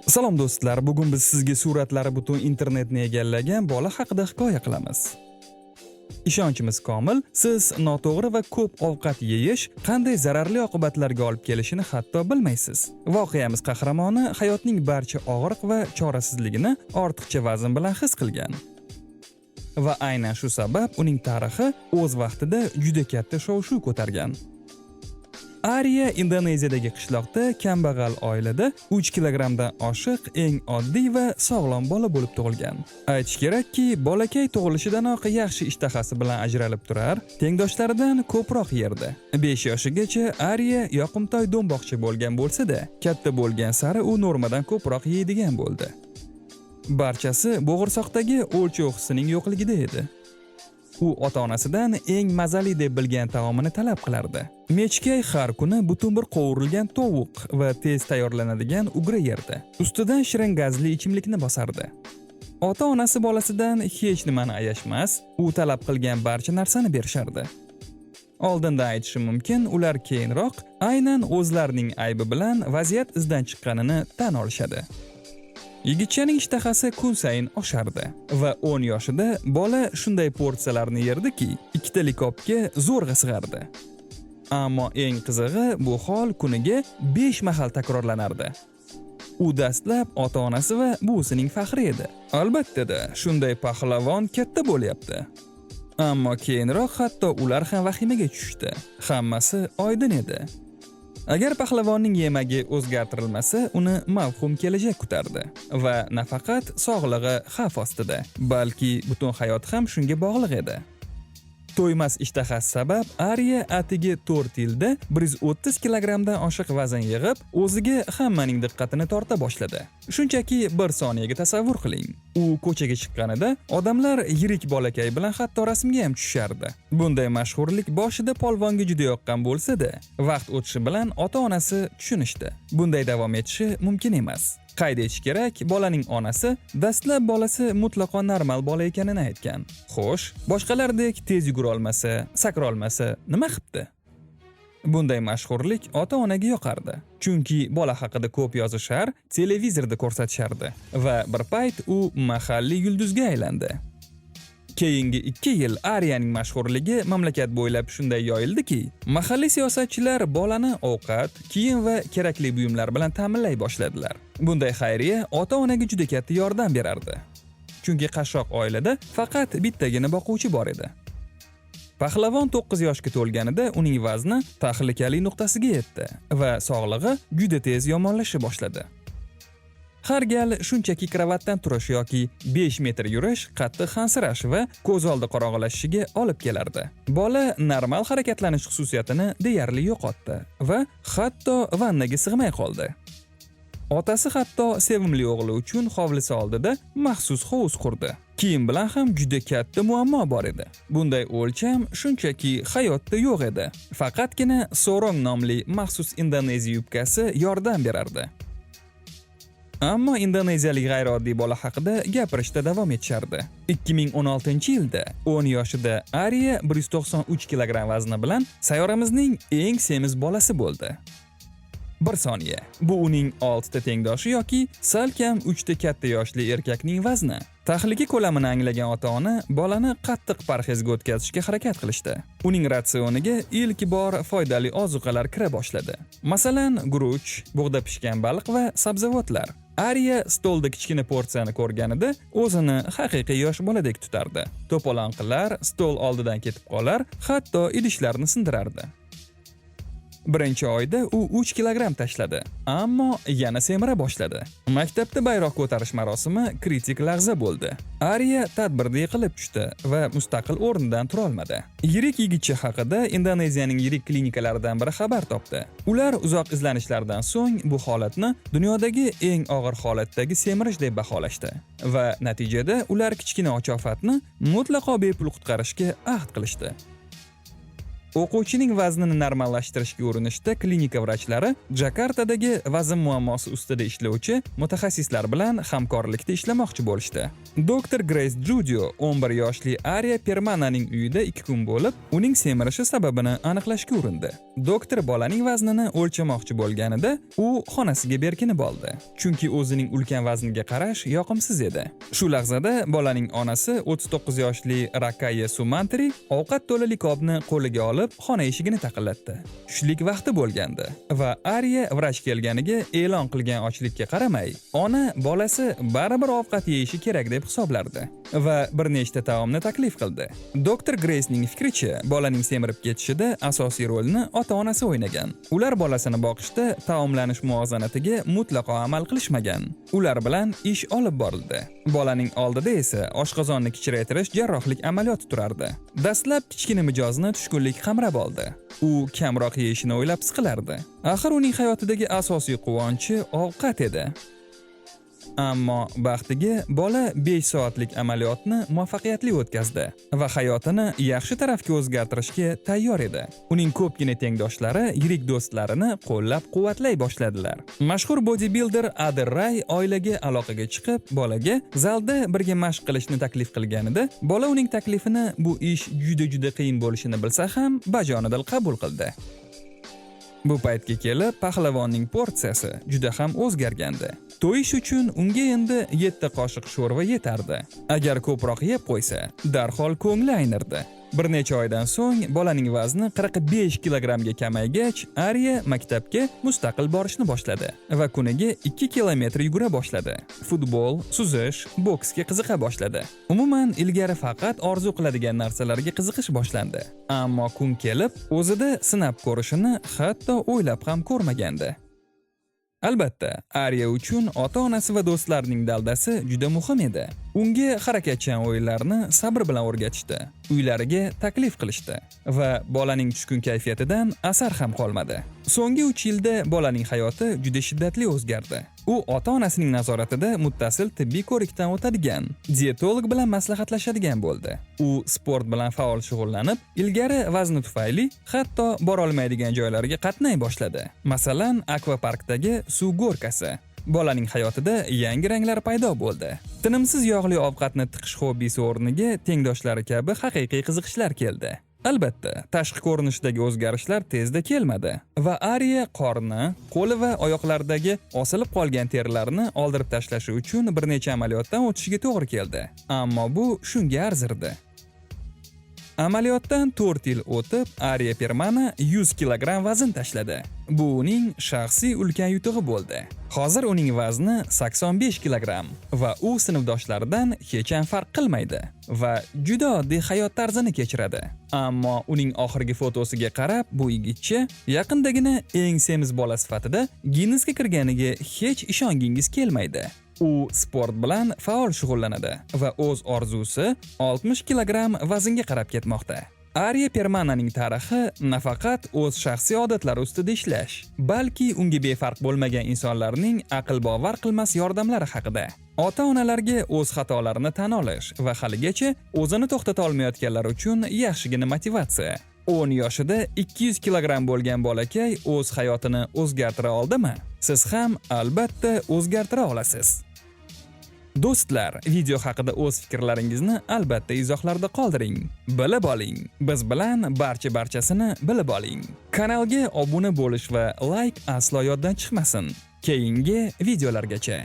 Salom do'stlar, bugun biz sizga suratlari butun internetni egallagan bola haqida hikoya qilamiz. Ishonchimiz komil, siz noto'g'ri va ko'p ovqat yeyish qanday zararli oqibatlarga olib kelishini hatto bilmaysiz. Voqeamiz qahramoni hayotning barcha og'riq va chorasizligini ortiqcha vazn bilan his qilgan. Va aynan shu sabab uning tarixi o'z vaqtida juda katta shov-shuv ko'targan. Ariya Indoneziyadagi qishloqda kambag'al oilada 3 kilogramdan oshiq eng oddiy va sog'lom bola bo'lib tug'ilgan. Aytish kerakki, bolakay tug'ilishidanoq yaxshi ishtahasi bilan ajralib turar, tengdoshlaridan ko'proq yerdi. 5 yoshigacha Ariya yoqimtoy do'mboqchi bo'lgan bo'lsa-da, katta bo'lgan sari u normadan ko'proq yeydigan bo'ldi. Barchasi bo'g'irsoqdagi o'lchov hissining yo'qligida edi. U ota-onasidan eng mazali deb bilgan taomini talab qilardi. Mechkay har kuni butun bir qovurilgan tovuq va tez tayyorlanadigan ugra yerdi. Ustidan shirin gazli ichimlikni bosardi. Ota-onasi bolasidan hech nimani ayashmas, u talab qilgan barcha narsani berishardi. Oldindan aytishim mumkin, ular keyinroq aynan o'zlarining aybi bilan vaziyat izdan chiqqanini tan olishadi. Yigitchaning ishtahasi kun sayin oshardi va 10 yoshida bola shunday porsiyalarni yerdiki, ikkita likopga zo'rg'a sig'ardi. Ammo eng qizig'i, bu hol kuniga 5 mahal takrorlanardi. U dastlab ota-onasi va buvisining faxri edi. Albatta, shunday pahlavon katta bo'lyapti. Ammo keyinroq hatto ular ham vahimaga tushdi. Hammasi oydin edi. Agar pahlavonning yemagi o'zgartirilmasa, uni mavhum kelajak kutardi va nafaqat sog'lig'i xavf ostida, balki butun hayot ham shunga bog'liq edi. To'ymas ishtahasi sabab Ariya atigi 4 yilda 130 kilogramdan oshiq vazn yig'ib, o'ziga hammaning diqqatini torta boshladi. Shunchaki bir soniyaga tasavvur qiling. U ko'chaga chiqqanida odamlar yirik bolakay bilan hatto rasmga ham tushardi. Bunday mashhurlik boshida polvonga juda yoqqan bo'lsa-da, vaqt o'tishi bilan ota-onasi tushunishdi. Bunday davom etishi mumkin emas. Qayd etish kerak, bolaning onasi dastlab bolasi mutlaqo normal bola ekanini aytgan. Xo'sh, boshqalardek tez yugura olmasa, sakra olmasa nima qilibdi? Bunday mashhurlik ota-onaga yoqardi. Chunki bola haqida ko'p yozishar, televizorda ko'rsatishardi va bir payt u mahalliy yulduzga aylandi. Keyingi 2 yil Ariyaning mashhurligi mamlakat bo'ylab shunday yoyildiki, mahalliy siyosatchilar bolani ovqat, kiyim va kerakli buyumlar bilan ta'minlay boshladilar. Bunday xayriya ota-onaga juda katta yordam berardi. Chunki qashshoq oilada faqat bittagina boquvchi bor edi. Pahlavon 9 yoshga to'lganida uning vazni tahlikali nuqtasiga yetdi va sog'lig'i juda tez yomonlasha boshladi. Har gal shunchaki kravatdan turish yoki 5 metr yurish qattiq hansirash va ko'z oldi qorong'ilashishiga olib kelardi. Bola normal harakatlanish xususiyatini deyarli yo'qotdi va hatto vannaga sig'may qoldi. Otasi hatto sevimli o'g'li uchun hovlisi oldida maxsus hovuz qurdi. Kiyim bilan ham juda katta muammo bor edi. Bunday o'lcham shunchaki hayotda yo'q edi. Faqatgina Sorong nomli maxsus indoneziya yubkasi yordam berardi. Ammo indoneziyalik g'ayrioddiy bola haqida gapirishda davom etishardi. 2016-yilda 10 yoshida Ariya 193 kilogram vazni bilan sayyoramizning eng semiz bolasi bo'ldi. 1 soniya. Bu uning 6 ta tengdoshi yoki salkam 3 ta katta yoshli erkakning vazni. Tahlika ko'lamini anglagan ota-ona bolani qattiq parhezga o'tkazishga harakat qilishdi. Uning ratsioniga ilk bor foydali ozuqalar kira boshladi. Masalan, guruch, bug'da pishgan baliq va sabzavotlar. Ariya stolda kichkina porsiyani ko'rganida o'zini haqiqiy yosh boladek tutardi. To'polonqilar stol oldidan ketib qolar, hatto idishlarni sindirardi. Birinchi oyda u 3 kilogram tashladi, ammo yana semira boshladi. Maktabda bayroq ko'tarish marosimi kritik lahza bo'ldi. Ariya tadbirda yiqilib tushdi va mustaqil o'rnidan tura olmadi. Yirik yigitcha haqida Indoneziyaning yirik klinikalaridan biri xabar topdi. Ular uzoq izlanishlardan so'ng bu holatni dunyodagi eng og'ir holatdagi semirish deb baholashdi va natijada ular kichkina ochofatni mutlaqo bepul qutqarishga ahd qilishdi. O'quvchining vaznini normallashtirishga urinishda klinika vrachlari Jakartadagi vazn muammosi ustida ishlovchi mutaxassislar bilan hamkorlikda ishlamoqchi bo'lishdi. Dr. Grace Judio 11 yoshli Arya Permananing uyida 2 kun bo'lib, uning semirishi sababini aniqlashga urindi. Doktor bolaning vaznini o'lchamoqchi bo'lganida, u xonasiga berkinib oldi, chunki o'zining ulkan vazniga qarash yoqimsiz edi. Shu lahzada bolaning onasi 39 yoshli Rakaya Sumantri ovqat to'la likopni qo'liga olib, xona eshigini taqillatdi. Tushlik vaqti bo'lgandi va Arya vrach kelganiga e'lon qilgan ochlikka qaramay, ona bolasi baribir ovqat yeyishi kerak deb hisoblardi va bir nechta taomni taklif qildi. Dr. Grace'ning fikricha, bolaning semirib ketishida asosiy rolni ota-onasi o'ynagan. Ular bolasini boqishda taomlanish muvozanatiga mutlaqo amal qilishmagan. Ular bilan ish olib borildi. Bolaning oldida esa oshqozonni kichraytirish jarrohlik amaliyoti turardi. Dastlab kichkina mijozni tushkunlik qamrab oldi. U kamroq yeyishini o'ylab siqilardi. Axir uning hayotidagi asosiy quvonchi ovqat edi. Ammo baxtiga bola 5 soatlik amaliyotni muvaffaqiyatli o'tkazdi va hayotini yaxshi tarafga o'zgartirishga tayyor edi. Uning ko'pgina tengdoshlari yirik do'stlarini qo'llab-quvvatlay boshladilar. Mashhur bodybuilder Adir Ray oilaga aloqaga chiqib, bolaga zalda birga mashq qilishni taklif qilganida, bola uning taklifini bu ish juda qiyin bo'lishini bilsa ham bajonidil qabul qildi. Bu paytga kelib pahlavonning porsiyasi juda ham o'zgargandi. To'yish uchun unga endi 7 qoshiq sho'rva yetardi. Agar ko'proq yeb qo'ysa, darhol ko'ngli aynirdi. Bir necha oydan so'ng bolaning vazni 45 kilogrammga kamaygach, Arya maktabga mustaqil borishni boshladi va kuniga 2 kilometr yugura boshladi. Futbol, suzish, boksga qiziqa boshladi. Umuman ilgari faqat orzu qiladigan narsalarga qiziqish boshlandi. Ammo kun kelib, o'zida sinab ko'rishini hatto o'ylab ham ko'rmagandi. Albatta, Arya uchun ota-onasi va do'stlarining daldasi juda muhim edi. Unga harakatchan o'yinlarni sabr bilan o'rgatishdi, uylariga taklif qilishdi va bolaning tushkun kayfiyatidan asar ham qolmadi. So'nggi 3 yilda bolaning hayoti juda shiddatli o'zgardi. U ota-onasining nazoratida muttasil tibbiy ko'rikdan o'tadigan, dietolog bilan maslahatlashadigan bo'ldi. U sport bilan faol shug'ullanib, ilgari vazni tufayli hatto bora olmaydigan joylarga qatnay boshladi. Masalan, akvaparkdagi suv go'rkasi. Bolaning hayotida yangi ranglar paydo bo'ldi. Tinimsiz yog'li ovqatni tiqish hobbisi o'rniga tengdoshlari kabi haqiqiy qiziqishlar keldi. Albatta, tashqi ko'rinishdagi o'zgarishlar tezda kelmadi va Arya qorni, qo'li va oyoqlaridagi osilib qolgan terilarni oldirib tashlashi uchun bir necha amaliyotdan o'tishiga to'g'ri keldi. Ammo bu shunga arzirdi. Amaliyotdan 4 yil o'tib, Arya Permana 100 kilogramm vazn tashladi. Bu uning shaxsiy ulkan yutug'i bo'ldi. Hozir uning vazni 85 kilogramm va u sinfdoshlaridan hech ham farq qilmaydi va juda oddiy hayot tarzini kechiradi. Ammo uning oxirgi fotosiga qarab, bu yigitcha yaqindagina eng semiz bola sifatida Ginnesga kirganiga hech ishongingiz kelmaydi. U sport bilan faol shug'ullanadi va o'z orzusi 60 kilogramm vaznga qarab ketmoqda. Arya Permananing tarixi nafaqat o'z shaxsiy odatlari ustida ishlash, balki unga befarq bo'lmagan insonlarning aql bovar qilmas yordamlari haqida. Ota-onalarga o'z xatolarini tan olish va haligacha o'zini to'xtata olmayotganlar uchun yaxshigina motivatsiya. 10 yoshida 200 kilogramm bo'lgan bolakay o'z hayotini o'zgartira oldimi? Siz ham albatta o'zgartira olasiz. Do'stlar, video haqida o'z fikrlaringizni albatta izohlarda qoldiring. Bilib oling. Biz bilan barchasini bilib oling. Kanalga obuna bo'lish va like aslo yoddan chiqmasin. Keyingi videolargacha.